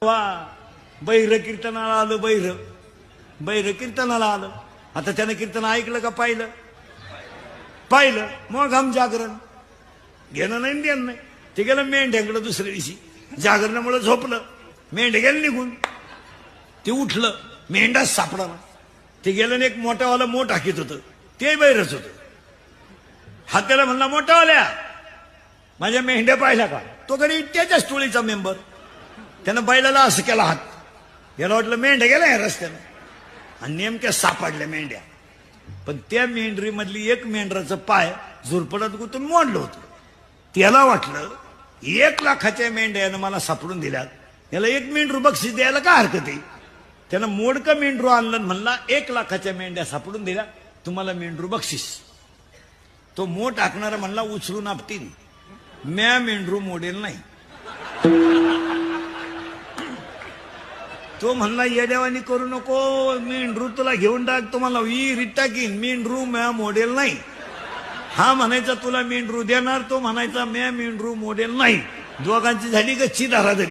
वा बैर कीर्तनाला आलं, बैर कीर्तनाला आलं. आता त्यानं कीर्तन ऐकलं का पाहिलं? पाहिलं. मग हम जागरण घेणं नाही देणं नाही. ते गेलं मेंढ्याकडं दुसऱ्या दिवशी. जागरणामुळे झोपलं, मेंढ्या गेलं निघून. ते उठलं, मेंढाच सापडा ना. ते गेलं एक मोठावाला मोठ हाकीत होतं, ते बैरच होतं. हा त्याला म्हणला, मोठावाल्या माझ्या मेंढ्या पाहिल्या का? तो कधी त्याच्याच टोळीचा मेंबर. त्यानं बैलाला असं केला हात. याला वाटलं मेंढ्या गेल्या या रस्त्यानं, आणि नेमक्या सापडल्या मेंढ्या. पण त्या मेंढरी मधली एक मेंढराचं पाय झुरपडत गुतून मोडलं होतं. त्याला वाटलं 1 लाखाच्या मेंढ्या यानं मला सापडून दिल्यात, याला 1 मेंढरू बक्षीस द्यायला काय हरकत आहे. त्यानं मोडकं मेंढरू आणलं, म्हणला 1 लाखाच्या मेंढ्या सापडून दिल्या, तुम्हाला मेंढरू बक्षीस. तो मोठ आखणारा म्हणला, उचलून आपटीन, म्या मेंढरू मोडेल नाही. तो म्हणला, येड्यावानी करू नको, मेंढरू तुला घेऊन टाक, तुम्हाला विहिरीत टाकीन, मेंढरू म्या मोडेल नाही. हा म्हणायचा तुला मेंढरू देणार, तो म्हणायचा म्या मेंढरू मोडेल नाही. दोघांची झाली गच्ची धाराधरी.